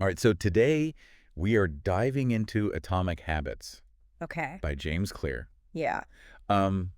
All right, so today we are diving into Atomic Habits Okay. by James Clear. Yeah. Um,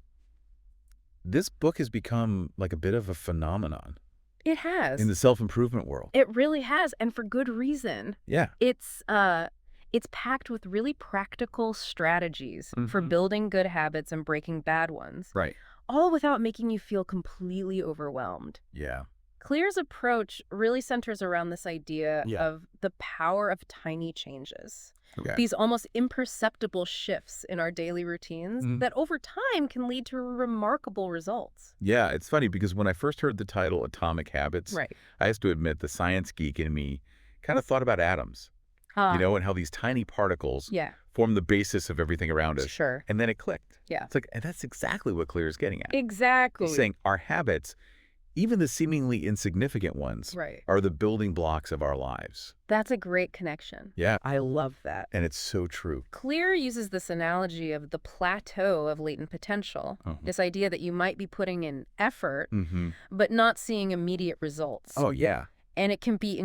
this book has become like a bit of a phenomenon It in has. the self-improvement world. It really has, and for good reason. Yeah. It's uh it's packed with really practical strategies for Hmm. building good habits and breaking bad ones, Right. all without making you feel completely overwhelmed. Yeah. Clear's approach really centers around this idea Yeah. of the power of tiny changes. Okay. These almost imperceptible shifts in our daily routines Mhm. that over time can lead to remarkable results. Yeah, it's funny because when I first heard the title Atomic Habits, Right. I have to admit the science geek in me kind of thought about atoms, Ah, and how these tiny particles yeah, form the basis of everything around us. sure. And then it clicked. Yeah. It's like, and that's exactly what Clear is getting at. He's Exactly. saying our habits, even the seemingly insignificant ones, Right. are the building blocks of our lives. That's a great connection. Yeah. I love that. And it's so true. Clear uses this analogy of the plateau of latent potential, Uh-huh. this idea that you might be putting in effort, Mm-hmm. but not seeing immediate results. Oh, yeah. And it can be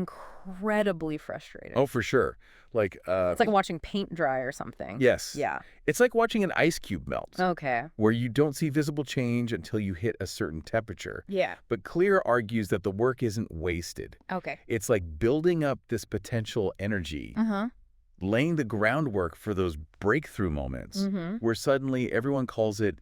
incredibly frustrating. Oh, for sure. Like, It's like watching paint dry or something. yes. Yeah. It's like watching an ice cube melt, Okay. where you don't see visible change until you hit a certain temperature. Yeah. But Clear argues that the work isn't wasted. Okay. It's like building up this potential energy, Uh-huh. laying the groundwork for those breakthrough moments Mm-hmm. where suddenly everyone calls it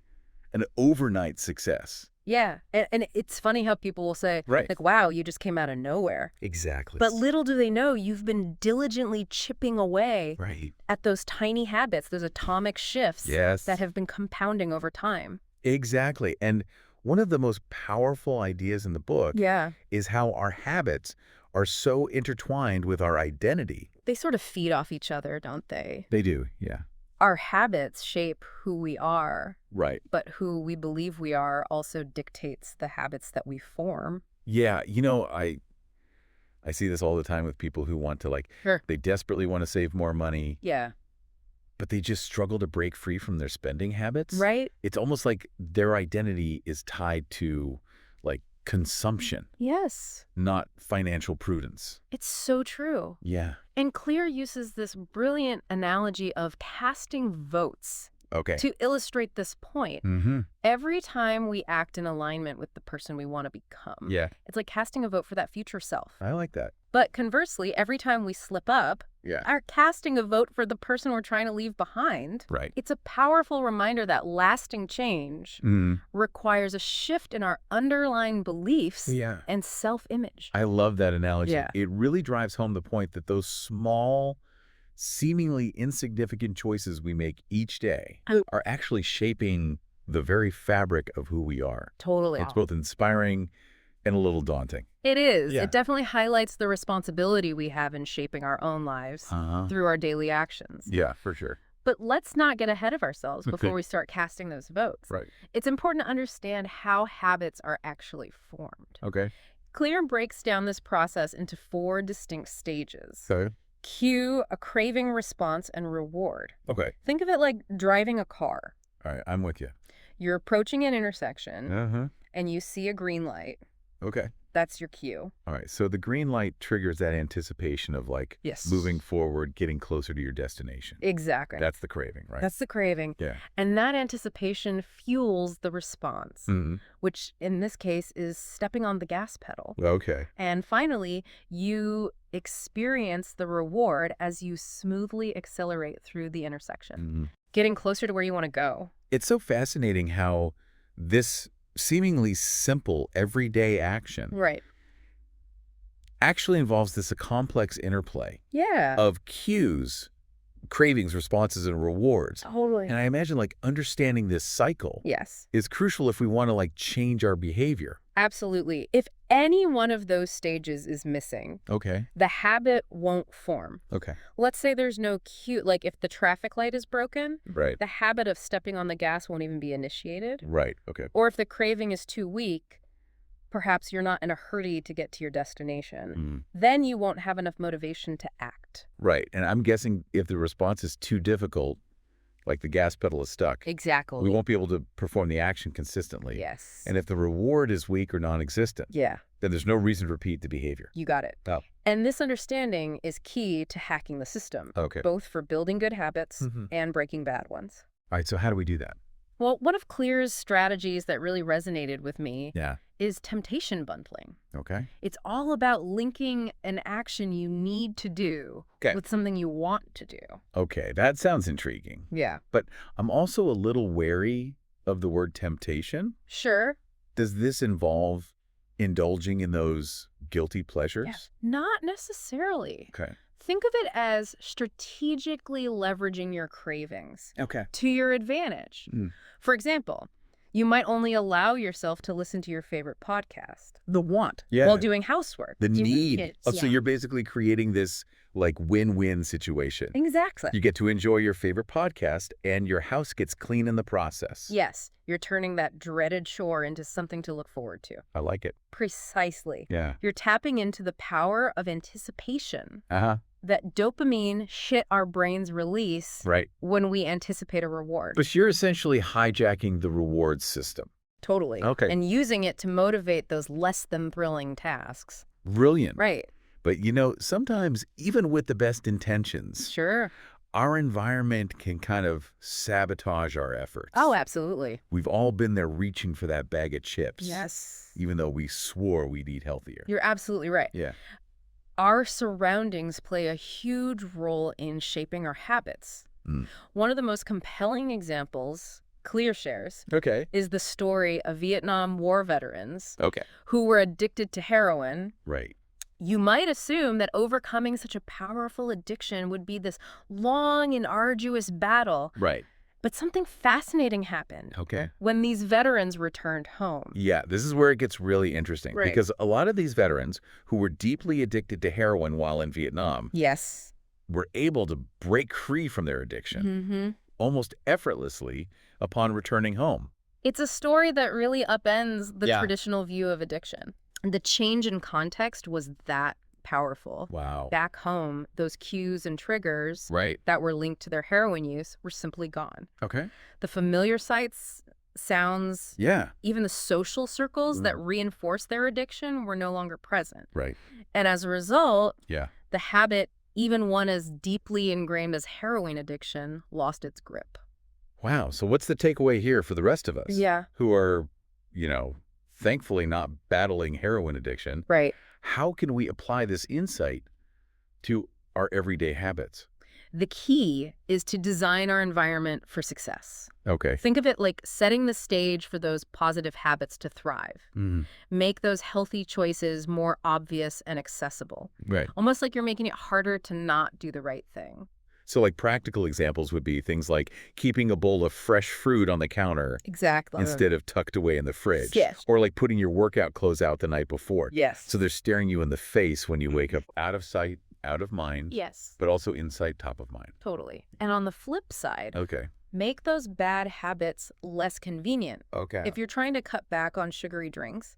an overnight success. Yeah. And it's funny how people will say, Right. like, wow, you just came out of nowhere. Exactly. But little do they know you've been diligently chipping away Right. at those tiny habits, those atomic shifts Yes. that have been compounding over time. Exactly. And one of the most powerful ideas in the book Yeah. is how our habits are so intertwined with our identity. They sort of feed off each other, don't they? They do, yeah. Our habits shape who we are, Right. but who we believe we are also dictates the habits that we form. Yeah, I see this all the time with people who want to Sure. they desperately want to save more money, Yeah. but they just struggle to break free from their spending habits. Right? It's almost like their identity is tied to like consumption, Yes. not financial prudence. It's so true. Yeah. And Clear uses this brilliant analogy of casting votes Okay. to illustrate this point. Mm-hmm. Every time we act in alignment with the person we want to become, Yeah. it's like casting a vote for that future self. I like that. But conversely, every time we slip up, Yeah. are casting a vote for the person we're trying to leave behind. Right. It's a powerful reminder that lasting change Mm. requires a shift in our underlying beliefs Yeah. and self-image. I love that analogy. Yeah. It really drives home the point that those small, seemingly insignificant choices we make each day Oh. are actually shaping the very fabric of who we are. Totally. It's both inspiring and a little daunting. It is. Yeah. It definitely highlights the responsibility we have in shaping our own lives Uh-huh. through our daily actions. Yeah, for sure. But let's not get ahead of ourselves before Okay. we start casting those votes. Right. It's important to understand how habits are actually formed. Okay. Clear breaks down this process into 4 distinct stages. So, Cue, a craving response, and reward. okay. Think of it like driving a car. All right. I'm with you. You're approaching an intersection Uh-huh. and you see a green light. Okay. That's your cue. All right. So the green light triggers that anticipation of Yes. moving forward, getting closer to your destination. Exactly. That's the craving, right? That's the craving. Yeah. And that anticipation fuels the response, Mm-hmm. which in this case is stepping on the gas pedal. Okay. And finally, you experience the reward as you smoothly accelerate through the intersection, Mm-hmm. getting closer to where you want to go. It's so fascinating how this seemingly simple everyday action Right. actually involves this complex interplay Yeah. of cues, cravings, responses, and rewards. Totally. And I imagine understanding this cycle Yes. is crucial if we want to change our behavior. Absolutely. If any one of those stages is missing, Okay. the habit won't form. Okay. Let's say there's no cue, like if the traffic light is broken, Right. the habit of stepping on the gas won't even be initiated. Right. Okay. Or if the craving is too weak, perhaps you're not in a hurry to get to your destination. Mm. Then you won't have enough motivation to act. Right. And I'm guessing if the response is too difficult, Like the gas pedal is stuck. Exactly. We won't be able to perform the action consistently. Yes. And if the reward is weak or non-existent, Yeah, then there's no reason to repeat the behavior. you got it. Oh. And this understanding is key to hacking the system, Okay. both for building good habits Mhm. and breaking bad ones. All right, so how do we do that? Well, one of Clear's strategies that really resonated with me Yeah. is temptation bundling. Okay. It's all about linking an action you need to do Okay. with something you want to do. Okay, that sounds intriguing. Yeah. But I'm also a little wary of the word temptation. Sure. Does this involve indulging in those guilty pleasures? Yeah. Not necessarily. Okay. Think of it as strategically leveraging your cravings Okay. to your advantage. Mm. For example, you might only allow yourself to listen to your favorite podcast, the want, Yeah. while doing housework. The Do you- need. It's- Oh, so yeah. you're basically creating this like win-win situation. Exactly. You get to enjoy your favorite podcast and your house gets clean in the process. Yes, you're turning that dreaded chore into something to look forward to. I like it. Precisely. Yeah. You're tapping into the power of anticipation, Uh-huh. that dopamine shit our brains release Right. when we anticipate a reward. But you're essentially hijacking the reward system. Totally. Okay. And using it to motivate those less than thrilling tasks. Brilliant. Right. But sometimes even with the best intentions, Sure. our environment can kind of sabotage our efforts. Oh, absolutely. We've all been there reaching for that bag of chips. Yes. Even though we swore we'd eat healthier. You're absolutely right. Yeah. Our surroundings play a huge role in shaping our habits. Mm. One of the most compelling examples Clear shares Okay. is the story of Vietnam War veterans Okay. who were addicted to heroin. Right. You might assume that overcoming such a powerful addiction would be this long and arduous battle, Right. but something fascinating happened Okay. when these veterans returned home. Yeah, this is where it gets really interesting. Right. Because a lot of these veterans who were deeply addicted to heroin while in Vietnam Yes. were able to break free from their addiction Mm-hmm. almost effortlessly upon returning home. It's a story that really upends the Yeah. traditional view of addiction. The change in context was that powerful. Wow. Back home, those cues and triggers Right. that were linked to their heroin use were simply gone. Okay. The familiar sights, sounds, Yeah. even the social circles that reinforced their addiction were no longer present. Right. And as a result, Yeah. the habit, even one as deeply ingrained as heroin addiction, lost its grip. Wow. So what's the takeaway here for the rest of us? Yeah. Who are, thankfully not battling heroin addiction? Right. How can we apply this insight to our everyday habits? The key is to design our environment for success. Okay. Think of it like setting the stage for those positive habits to thrive. Mm. Make those healthy choices more obvious and accessible. Right. Almost like you're making it harder to not do the right thing. So like practical examples would be things like keeping a bowl of fresh fruit on the counter Exactly. instead of tucked away in the fridge. Yes. Or like putting your workout clothes out the night before. Yes. So they're staring you in the face when you wake up, out of sight, out of mind, Yes, but also in sight, top of mind. totally. And on the flip side, Okay. make those bad habits less convenient. Okay. If you're trying to cut back on sugary drinks,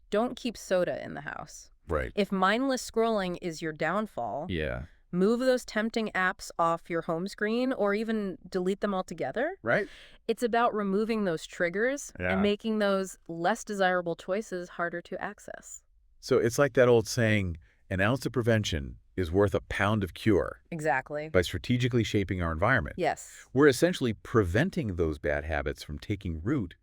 don't keep soda in the house. Right. If mindless scrolling is your downfall, Yeah. move those tempting apps off your home screen or even delete them altogether. Right. It's about removing those triggers Yeah. and making those less desirable choices harder to access. So it's like that old saying, an ounce of prevention is worth a pound of cure. Exactly. By strategically shaping our environment. Yes, We're essentially preventing those bad habits from taking root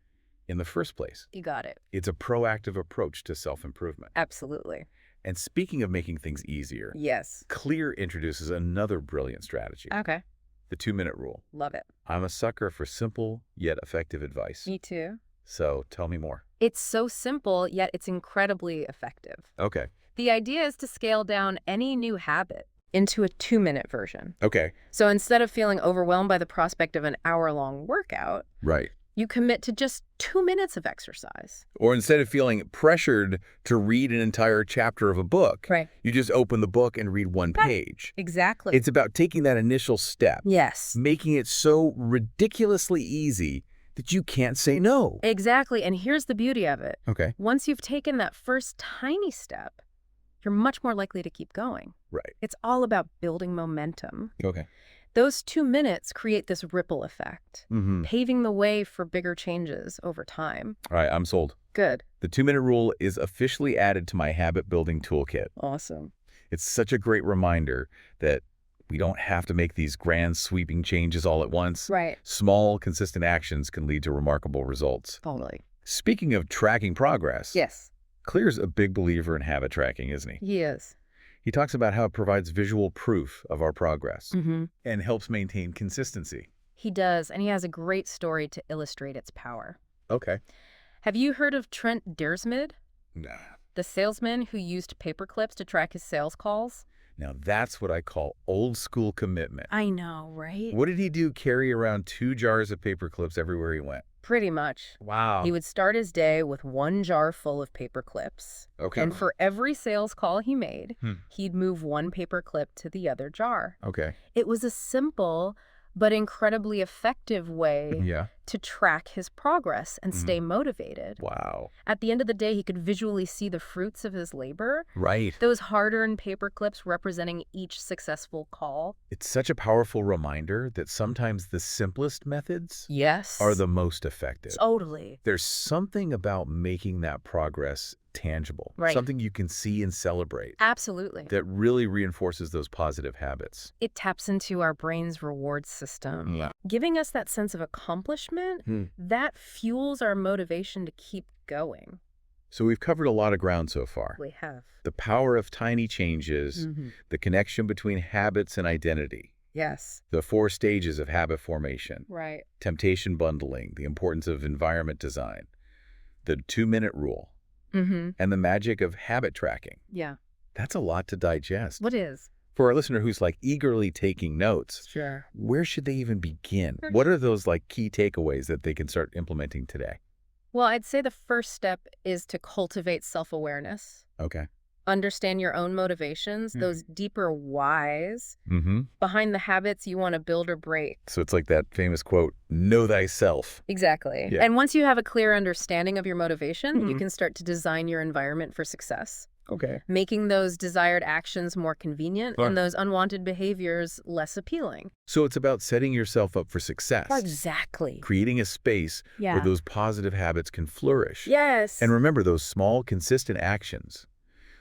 in the first place. you got it. It's a proactive approach to self-improvement. Absolutely. And speaking of making things easier, Yes. Clear introduces another brilliant strategy, Okay. the 2-minute rule. Love it. I'm a sucker for simple yet effective advice. Me too. So tell me more. It's so simple, yet it's incredibly effective. Okay. The idea is to scale down any new habit into a 2-minute version. Okay. So instead of feeling overwhelmed by the prospect of an hour-long workout, Right. you commit to just 2 minutes of exercise. Or instead of feeling pressured to read an entire chapter of a book, Right. you just open the book and read one page. Exactly. It's about taking that initial step, Yes. making it so ridiculously easy that you can't say no. Exactly. And here's the beauty of it. Okay. Once you've taken that first tiny step, you're much more likely to keep going. Right. It's all about building momentum. Okay. Those 2 minutes create this ripple effect, Mm-hmm. paving the way for bigger changes over time. All right, I'm sold. Good. The 2-minute rule is officially added to my habit building toolkit. Awesome. It's such a great reminder that we don't have to make these grand sweeping changes all at once. Right. Small, consistent actions can lead to remarkable results. Totally. Speaking of tracking progress, Yes, Clear's a big believer in habit tracking, isn't he? he is. He talks about how it provides visual proof of our progress Mm-hmm. and helps maintain consistency. He does, and he has a great story to illustrate its power. Okay. Have you heard of Trent Dersmid, Nah. the salesman who used paper clips to track his sales calls? Now that's what I call old school commitment. I know, right? What did he do? Carry around 2 jars of paper clips everywhere he went? Pretty much. Wow. He would start his day with 1 jar full of paper clips. Okay. And for every sales call he made, Hmm. he'd move 1 paper clip to the other jar. Okay. It was a simple but incredibly effective way Yeah. to track his progress and Mhm. stay motivated. Wow. At the end of the day, he could visually see the fruits of his labor, Right. those hard-earned paper clips representing each successful call. It's such a powerful reminder that sometimes the simplest methods Yes. are the most effective. Totally. There's something about making that progress tangible, Right. something you can see and celebrate Absolutely. that really reinforces those positive habits. It taps into our brain's reward system, Yeah. giving us that sense of accomplishment Hmm. that fuels our motivation to keep going. So we've covered a lot of ground so far. We have. The power of tiny changes, Mm-hmm. the connection between habits and identity, Yes. the 4 stages of habit formation, Right. temptation bundling, the importance of environment design, the 2-minute rule, Mm-hmm. and the magic of habit tracking. Yeah. That's a lot to digest. What is? For our listener who's like eagerly taking notes, Sure. where should they even begin? Sure. What are those like key takeaways that they can start implementing today? Well, I'd say the first step is to cultivate self-awareness. Okay. Understand your own motivations, Mhm. those deeper whys Mm-hmm. behind the habits you want to build or break. So it's like that famous quote, know thyself. Exactly. Yeah. And once you have a clear understanding of your motivation, you Mhm. can start to design your environment for success, Okay. making those desired actions more convenient Sure. and those unwanted behaviors less appealing. So it's about setting yourself up for success, Exactly. creating a space Yeah. where those positive habits can flourish. Yes. And remember, those small, consistent actions,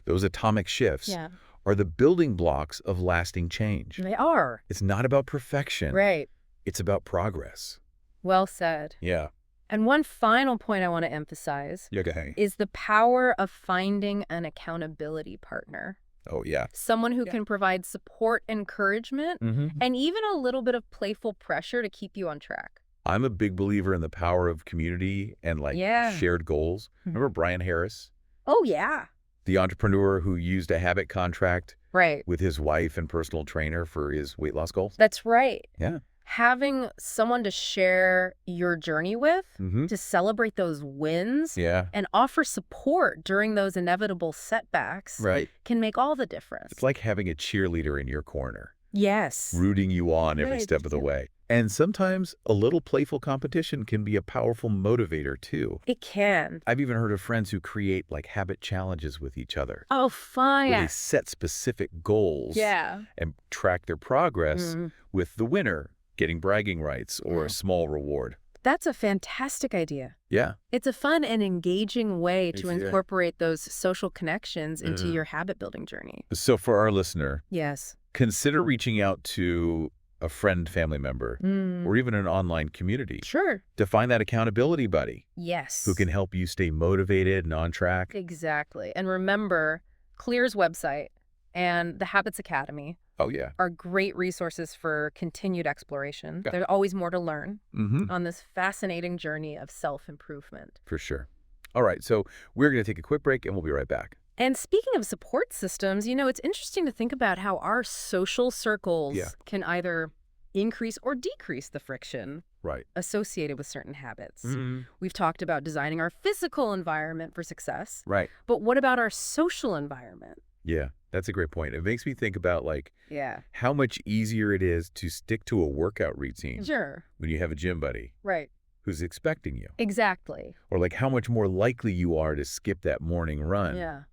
those atomic shifts, Yeah, are the building blocks of lasting change. they are. It's not about perfection. Right. It's about progress. Well said. Yeah. And one final point I want to emphasize Okay. is the power of finding an accountability partner. Oh, yeah. Someone who Yeah. can provide support, encouragement, Mm-hmm. and even a little bit of playful pressure to keep you on track. I'm a big believer in the power of community and like Yeah. shared goals. Mhm. Remember Brian Harris, Oh, yeah. the entrepreneur who used a habit contract Right. with his wife and personal trainer for his weight loss goals? That's right. Yeah. Having someone to share your journey with, Mm-hmm. to celebrate those wins, Yeah. and offer support during those inevitable setbacks Right. can make all the difference. It's like having a cheerleader in your corner, Yes. rooting you on every Right, step of the yeah. way. And sometimes a little playful competition can be a powerful motivator too. It can. I've even heard of friends who create like habit challenges with each other, Oh, fun. where they set specific goals Yeah. and track their progress Mhm. with the winner getting bragging rights or Yeah. a small reward. That's a fantastic idea. Yeah. It's a fun and engaging way to It's- yeah. incorporate those social connections into Mhm. your habit building journey. So for our listener, Yes. consider reaching out to a friend, family member, or even an online community Sure. to find that accountability buddy Yes. who can help you stay motivated and on track. Exactly. And remember, Clear's website and the Habits Academy Oh, yeah. are great resources for continued exploration. Yeah. There's always more to learn Mm-hmm. on this fascinating journey of self-improvement. For sure. All right. So we're going to take a quick break and we'll be right back. And speaking of support systems, it's interesting to think about how our social circles Yeah. can either increase or decrease the friction Right. associated with certain habits. Mm-hmm. We've talked about designing our physical environment for success, Right. but what about our social environment? Yeah. That's a great point. It makes me think about like Yeah. how much easier it is to stick to a workout routine Sure. when you have a gym buddy Right. who's expecting you, Exactly. or like how much more likely you are to skip that morning run Yeah.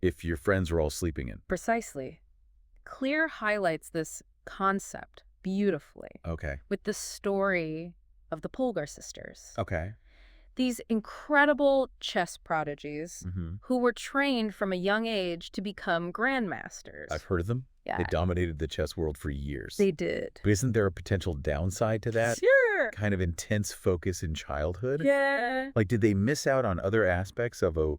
if your friends are all sleeping in. Precisely. Clear highlights this concept beautifully Okay. with the story of the Polgar sisters. Okay. These incredible chess prodigies Mm-hmm. who were trained from a young age to become grandmasters. I've heard of them. Yeah, They dominated the chess world for years. they did. But isn't there a potential downside to that Sure. kind of intense focus in childhood? Yeah. Like, did they miss out on other aspects of a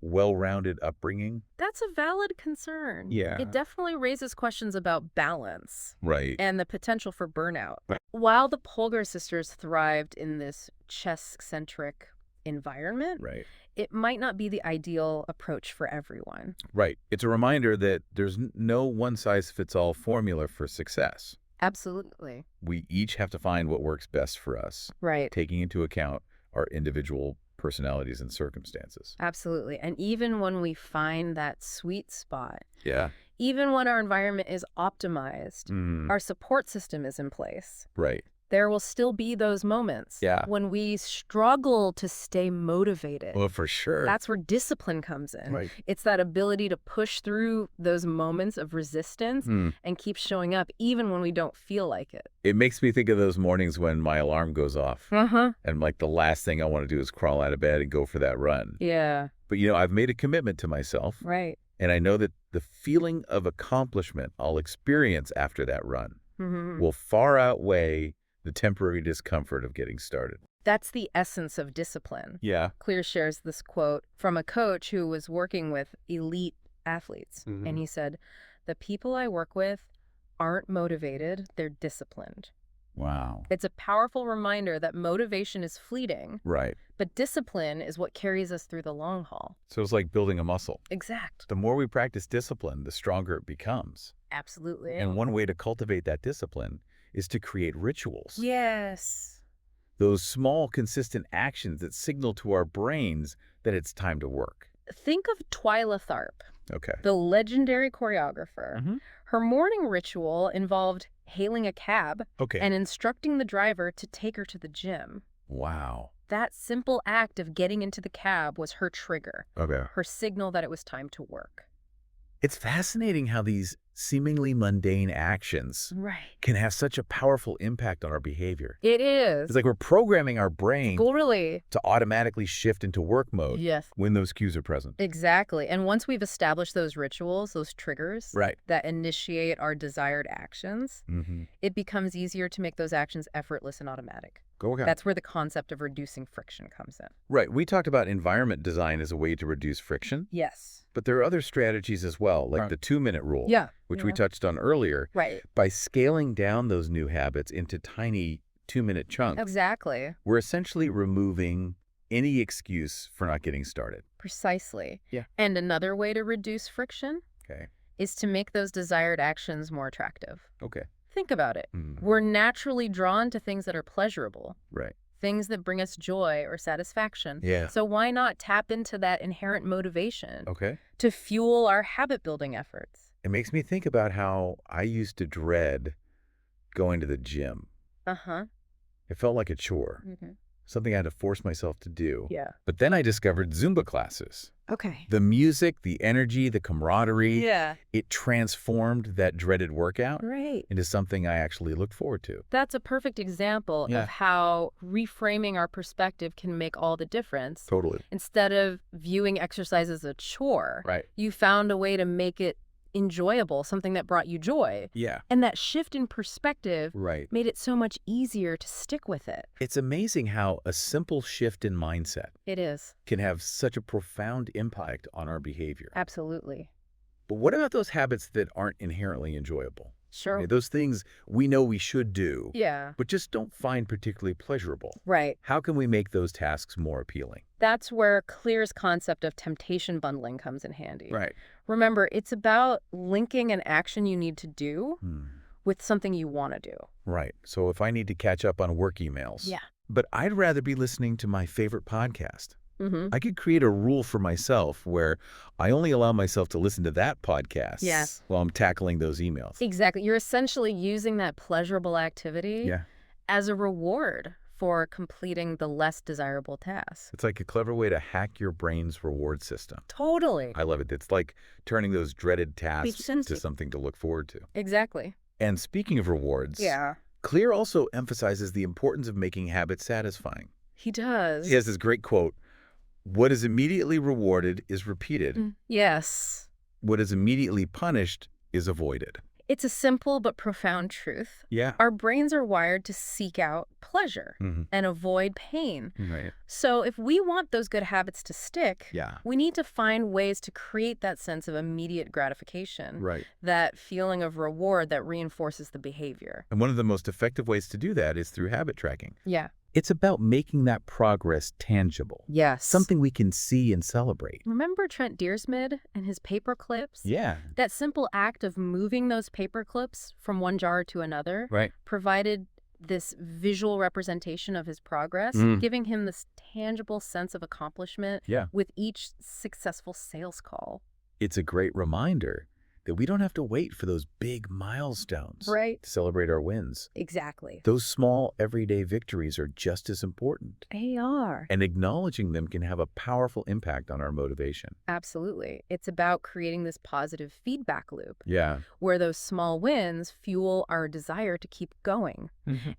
well-rounded upbringing? That's a valid concern. Yeah. It definitely raises questions about balance Right. and the potential for burnout. Right. While the Polgar sisters thrived in this chess-centric environment, Right. it might not be the ideal approach for everyone. Right. It's a reminder that there's no one-size-fits-all formula for success. Absolutely. We each have to find what works best for us, Right. taking into account our individual personalities and circumstances. Absolutely. And even when we find that sweet spot, Yeah. even when our environment is optimized, Mm, our support system is in place, right. there will still be those moments Yeah. when we struggle to stay motivated. Well, for sure. That's where discipline comes in. Right. It's that ability to push through those moments of resistance Hmm. and keep showing up even when we don't feel like it. It makes me think of those mornings when my alarm goes off Uh-huh. and like the last thing I want to do is crawl out of bed and go for that run. Yeah, But, I've made a commitment to myself, right. and I know that the feeling of accomplishment I'll experience after that run Mhm. will far outweigh the temporary discomfort of getting started. That's the essence of discipline. Yeah. Clear shares this quote from a coach who was working with elite athletes. Mhm. And he said, "The people I work with aren't motivated, they're disciplined." Wow. It's a powerful reminder that motivation is fleeting, Right. but discipline is what carries us through the long haul. So it's like building a muscle. Exact. The more we practice discipline, the stronger it becomes. Absolutely. And one way to cultivate that discipline is to create rituals. Yes. Those small, consistent actions that signal to our brains that it's time to work. Think of Twyla Tharp, Okay. the legendary choreographer. Mhm. Her morning ritual involved hailing a cab Okay. and instructing the driver to take her to the gym. Wow. That simple act of getting into the cab was her trigger, Okay. her signal that it was time to work. It's fascinating how these seemingly mundane actions Right. can have such a powerful impact on our behavior. It is. It's like we're programming our brain Totally. to automatically shift into work mode Yes. when those cues are present. Exactly. And once we've established those rituals, those triggers Right. that initiate our desired actions, Mm-hmm. it becomes easier to make those actions effortless and automatic. Go ahead. That's where the concept of reducing friction comes in. Right. We talked about environment design as a way to reduce friction, Yes. but there are other strategies as well, like Right. the 2-minute rule, Yeah. which we touched on earlier. Right. By scaling down those new habits into tiny 2-minute chunks, Exactly. we're essentially removing any excuse for not getting started. Precisely. Yeah. And another way to reduce friction Okay. is to make those desired actions more attractive. Okay. Think about it. Mm, We're naturally drawn to things that are pleasurable, right. things that bring us joy or satisfaction. Yeah. So why not tap into that inherent motivation Okay. to fuel our habit building efforts? It makes me think about how I used to dread going to the gym. Uh-huh. It felt like a chore, something I had to force myself to do. Yeah. But then I discovered Zumba classes. Okay. The music, the energy, the camaraderie, Yeah. it transformed that dreaded workout Right. into something I actually looked forward to. That's a perfect example Yeah. of how reframing our perspective can make all the difference. Totally. Instead of viewing exercise as a chore, Right. you found a way to make it enjoyable, something that brought you joy. Yeah. And that shift in perspective Right. made it so much easier to stick with it. It's amazing how a simple shift in mindset It is. can have such a profound impact on our behavior. Absolutely. But what about those habits that aren't inherently enjoyable? Sure. Those things we know we should do, Yeah. but just don't find particularly pleasurable. Right. How can we make those tasks more appealing? That's where Clear's concept of temptation bundling comes in handy. Right. Remember, it's about linking an action you need to do with something you want to do. Right. So if I need to catch up on work emails, but I'd rather be listening to my favorite podcast, Mm-hmm. I could create a rule for myself where I only allow myself to listen to that podcast Yes. while I'm tackling those emails. Exactly. You're essentially using that pleasurable activity Yeah. as a reward for completing the less desirable task. It's like a clever way to hack your brain's reward system. Totally. I love it. It's like turning those dreaded tasks sense to it. something to look forward to. Exactly. And speaking of rewards, Yeah, Clear also emphasizes the importance of making habits satisfying. he does. He has this great quote, "What is immediately rewarded is repeated. Yes. What is immediately punished is avoided." It's a simple but profound truth. Yeah. Our brains are wired to seek out pleasure Mm-hmm. and avoid pain. Right. So if we want those good habits to stick, Yeah. we need to find ways to create that sense of immediate gratification, Right. that feeling of reward that reinforces the behavior. And one of the most effective ways to do that is through habit tracking. Yeah. It's about making that progress tangible, Yes. something we can see and celebrate. Remember Trent Dearsmid and his paper clips? Yeah. That simple act of moving those paper clips from one jar to another Right. provided this visual representation of his progress, giving him this tangible sense of accomplishment Yeah. with each successful sales call. It's a great reminder that we don't have to wait for those big milestones Right. to celebrate our wins. Exactly. Those small, everyday victories are just as important. They are. And acknowledging them can have a powerful impact on our motivation. Absolutely. It's about creating this positive feedback loop Yeah. where those small wins fuel our desire to keep going.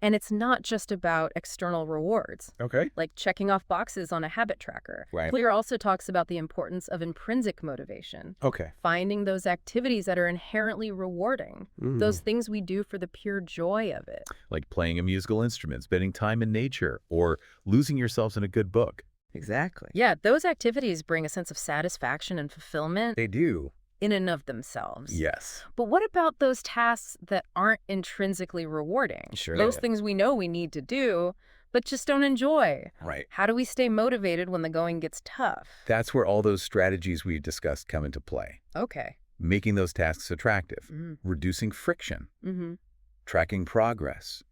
And it's not just about external rewards, Okay. like checking off boxes on a habit tracker. Right. Clear also talks about the importance of intrinsic motivation, Okay. finding those activities that are inherently rewarding, those things we do for the pure joy of it. Like playing a musical instrument, spending time in nature, or losing yourselves in a good book. Exactly. Yeah, those activities bring a sense of satisfaction and fulfillment They do. in and of themselves. Yes. But what about those tasks that aren't intrinsically rewarding? Sure. Those things we know we need to do, but just don't enjoy. Right. How do we stay motivated when the going gets tough? That's where all those strategies we've discussed come into play. Okay. Making those tasks attractive, Mm-hmm. reducing friction, Mm-hmm. tracking progress,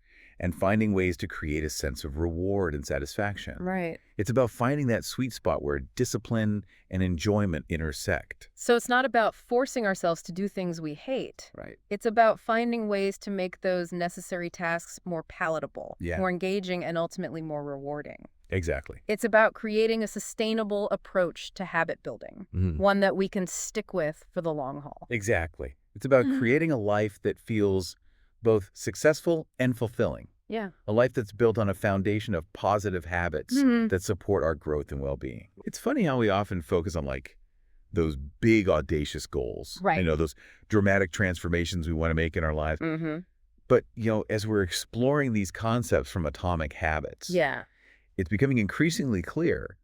and finding ways to create a sense of reward and satisfaction. Right. It's about finding that sweet spot where discipline and enjoyment intersect. So it's not about forcing ourselves to do things we hate. Right. It's about finding ways to make those necessary tasks more palatable, Yeah. more engaging, and ultimately more rewarding. Exactly. It's about creating a sustainable approach to habit building, one that we can stick with for the long haul. Exactly. It's about Mhm. creating a life that feels both successful and fulfilling. Yeah. A life that's built on a foundation of positive habits Mhm. that support our growth and well-being. It's funny how we often focus on those big audacious goals. Right. Those dramatic transformations we want to make in our lives. Mm-hmm. But, as we're exploring these concepts from Atomic Habits, Yeah. it's becoming increasingly clear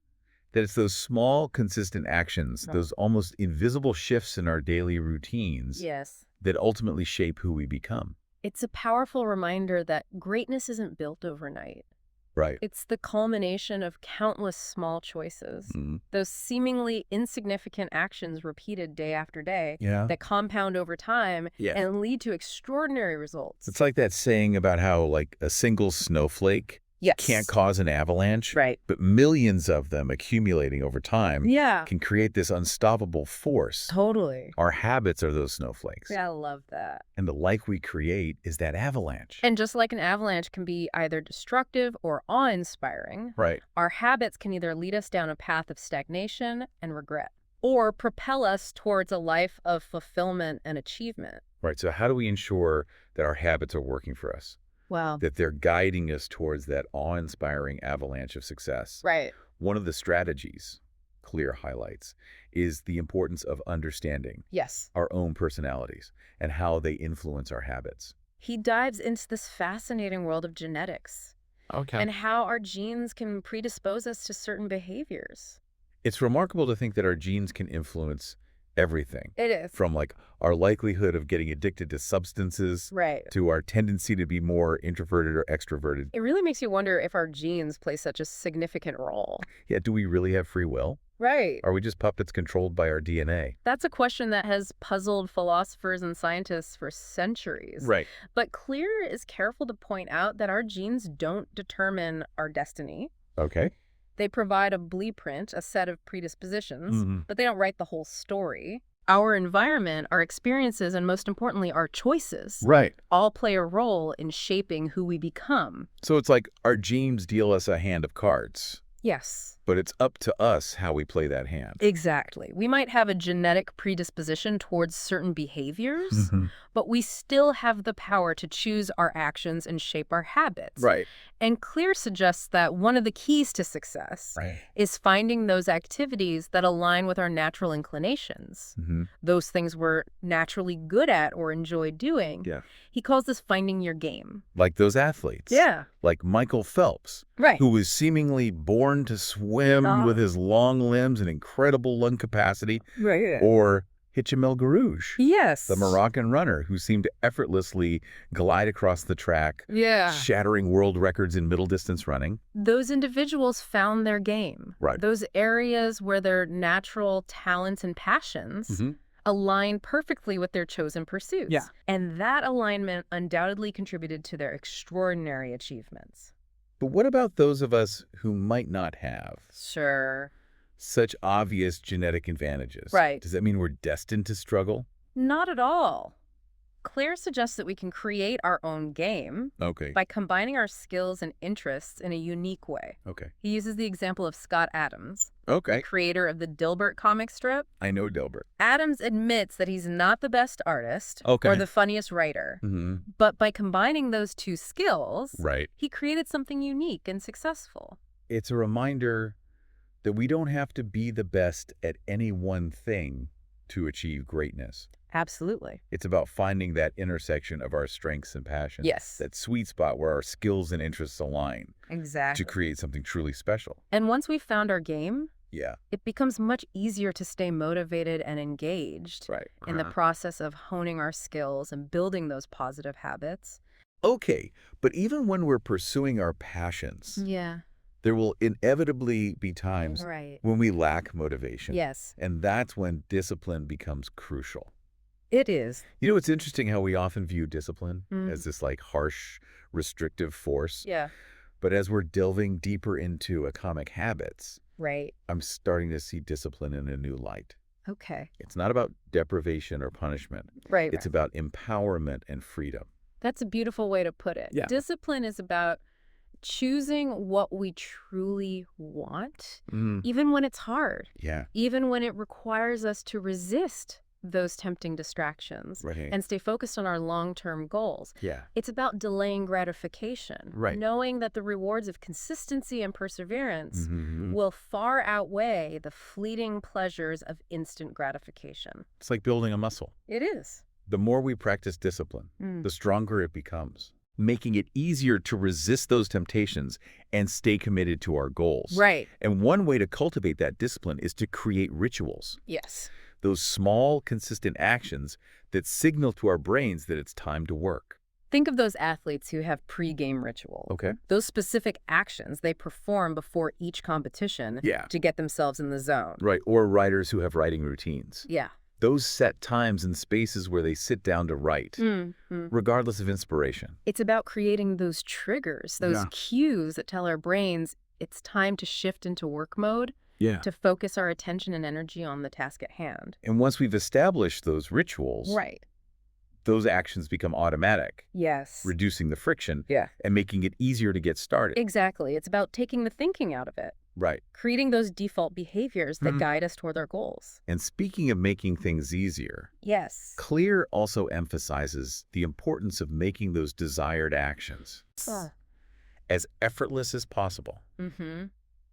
that it's those small, consistent actions, Right. those almost invisible shifts in our daily routines Yes. that ultimately shape who we become. It's a powerful reminder that greatness isn't built overnight. Right. It's the culmination of countless small choices, those seemingly insignificant actions repeated day after day Yeah. that compound over time Yeah. and lead to extraordinary results. It's like that saying about how a single snowflake Yes. can't cause an avalanche, Right. but millions of them accumulating over time Yeah. can create this unstoppable force. Totally. Our habits are those snowflakes. Yeah, I love that. And the life we create is that avalanche. And just like an avalanche can be either destructive or awe-inspiring, Right. our habits can either lead us down a path of stagnation and regret, or propel us towards a life of fulfillment and achievement. Right. So how do we ensure that our habits are working for us? Wow. That they're guiding us towards that awe-inspiring avalanche of success? Right. One of the strategies Clear highlights is the importance of understanding Yes. our own personalities and how they influence our habits. He dives into this fascinating world of genetics Okay. and how our genes can predispose us to certain behaviors. It's remarkable to think that our genes can influence everything, It is. from our likelihood of getting addicted to substances Right. to our tendency to be more introverted or extroverted. It really makes you wonder if our genes play such a significant role. Yeah, do we really have free will? Right. Are we just puppets controlled by our DNA? That's a question that has puzzled philosophers and scientists for centuries. Right. But Clear is careful to point out that our genes don't determine our destiny. Okay. They provide a blueprint, a set of predispositions, Mhm. but they don't write the whole story. Our environment, our experiences, and most importantly, our choices Right. all play a role in shaping who we become. So it's like our genes deal us a hand of cards. Yes. But it's up to us how we play that hand. Exactly. We might have a genetic predisposition towards certain behaviors, Mhm. but we still have the power to choose our actions and shape our habits. Right. And Clear suggests that one of the keys to success Right. is finding those activities that align with our natural inclinations, Mhm. those things we're naturally good at or enjoy doing. Yeah. He calls this finding your game. Like those athletes. Yeah. Like Michael Phelps, Right. who was seemingly born to swim with his long limbs and incredible lung capacity, Right. or Hicham Garouche, Yes. the Moroccan runner who seemed to effortlessly glide across the track, Yeah. shattering world records in middle distance running. Those individuals found their game. Right. Those areas where their natural talents and passions Mhm. align perfectly with their chosen pursuits. Yeah. And that alignment undoubtedly contributed to their extraordinary achievements. But what about those of us who might not have Sure. such obvious genetic advantages? Right. Does that mean we're destined to struggle? Not at all. Claire suggests that we can create our own game Okay. by combining our skills and interests in a unique way. Okay. He uses the example of Scott Adams, Okay. creator of the Dilbert comic strip. I know Dilbert. Adams admits that he's not the best artist Okay. or the funniest writer, Mm-hmm. but by combining those two skills, Right. he created something unique and successful. It's a reminder that we don't have to be the best at any one thing to achieve greatness. Absolutely. It's about finding that intersection of our strengths and passions. Yes. That sweet spot where our skills and interests align Exactly. to create something truly special. And once we've found our game, Yeah. it becomes much easier to stay motivated and engaged Right. in the process of honing our skills and building those positive habits. Okay, but even when we're pursuing our passions, Yeah. there will inevitably be times Right. when we lack motivation. Yes, And that's when discipline becomes crucial. it is. You know, it's interesting how we often view discipline Mm. as this like harsh, restrictive force. Yeah. But as we're delving deeper into atomic habits, Right. I'm starting to see discipline in a new light. Okay. It's not about deprivation or punishment. Right. It's about empowerment and freedom. That's a beautiful way to put it. Yeah. Discipline is about choosing what we truly want, even when it's hard, Yeah. even when it requires us to resist those tempting distractions Right. and stay focused on our long-term goals. Yeah. It's about delaying gratification, Right. knowing that the rewards of consistency and perseverance Mhm. will far outweigh the fleeting pleasures of instant gratification. It's like building a muscle. It is. The more we practice discipline, Mm. the stronger it becomes, making it easier to resist those temptations and stay committed to our goals. Right. And one way to cultivate that discipline is to create rituals, Yes. those small, consistent actions that signal to our brains that it's time to work. Think of those athletes who have pre-game rituals. Okay. Those specific actions they perform before each competition Yeah. to get themselves in the zone. Right. Or writers who have writing routines. Yeah. Those set times and spaces where they sit down to write, regardless of inspiration. It's about creating those triggers, those Yeah. cues that tell our brains it's time to shift into work mode, Yeah. to focus our attention and energy on the task at hand. And once we've established those rituals, Right. those actions become automatic, Yes. reducing the friction Yeah. and making it easier to get started. Exactly. It's about taking the thinking out of it, Right. creating those default behaviors that Mhm. guide us toward our goals. And speaking of making things easier, Yes. Clear also emphasizes the importance of making those desired actions as effortless as possible. Mm-hmm.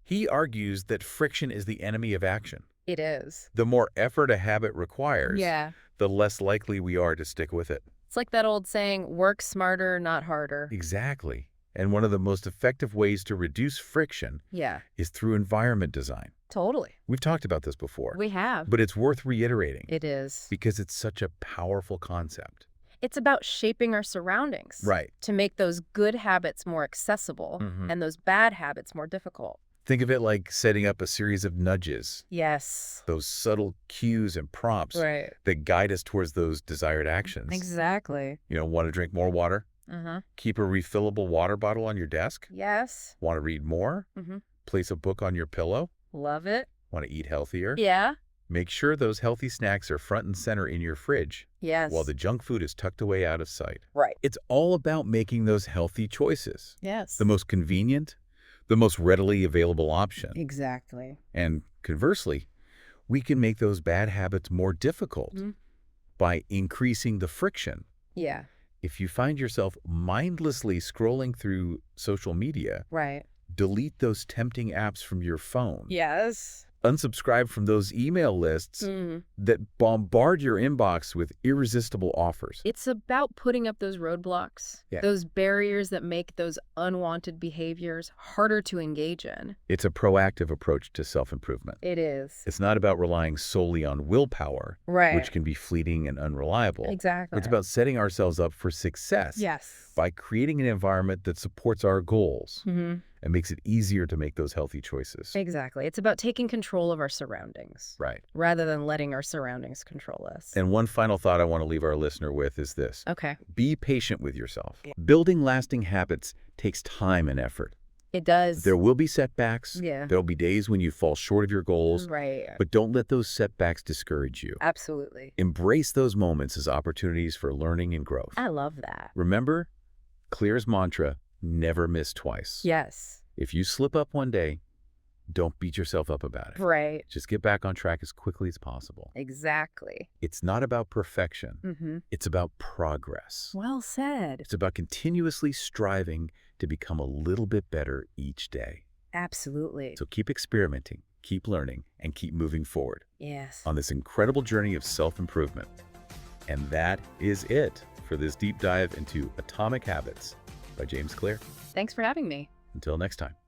He argues that friction is the enemy of action. It is. The more effort a habit requires, Yeah. the less likely we are to stick with it. It's like that old saying, work smarter, not harder. Exactly. And one of the most effective ways to reduce friction Yeah, is through environment design. totally. We've talked about this before, We have. but it's worth reiterating It is. because it's such a powerful concept. It's about shaping our surroundings. Right. To make those good habits more accessible Mhm. and those bad habits more difficult. Think of it like setting up a series of nudges, Yes. those subtle cues and prompts Right. that guide us towards those desired actions. Exactly. You know, want to drink more water? Uh-huh. Keep a refillable water bottle on your desk? Yes. Want to read more? Mm-hmm. Place a book on your pillow? Love it. Want to eat healthier? Yeah. Make sure those healthy snacks are front and center in your fridge Yes. while the junk food is tucked away out of sight. Right. It's all about making those healthy choices. Yes. The most convenient, the most readily available option. Exactly. And conversely, we can make those bad habits more difficult by increasing the friction. Yeah. If you find yourself mindlessly scrolling through social media, Right. delete those tempting apps from your phone. Yes. Unsubscribe from those email lists that bombard your inbox with irresistible offers. It's about putting up those roadblocks, those barriers that make those unwanted behaviors harder to engage in. It's a proactive approach to self-improvement. It is. It's not about relying solely on willpower, Right. which can be fleeting and unreliable. Exactly. It's about setting ourselves up for success by creating an environment that supports our goals and makes it easier to make those healthy choices. Exactly. It's about taking control of our surroundings. Right. Rather than letting our surroundings control us. And one final thought I want to leave our listener with is this. Okay. Be patient with yourself. Building lasting habits takes time and effort. It does. There will be setbacks. Yeah. There'll be days when you fall short of your goals. Right. But don't let those setbacks discourage you. Absolutely. Embrace those moments as opportunities for learning and growth. I love that. Remember, Clear's mantra, never miss twice. Yes. If you slip up one day, don't beat yourself up about it. Right. Just get back on track as quickly as possible. Exactly. It's not about perfection. It's about progress. Well said. It's about continuously striving to become a little bit better each day. Absolutely. So keep experimenting, keep learning, and keep moving forward Yes. on this incredible journey of self-improvement. And that is it for this deep dive into Atomic Habits by James Clear. Thanks for having me. Until next time.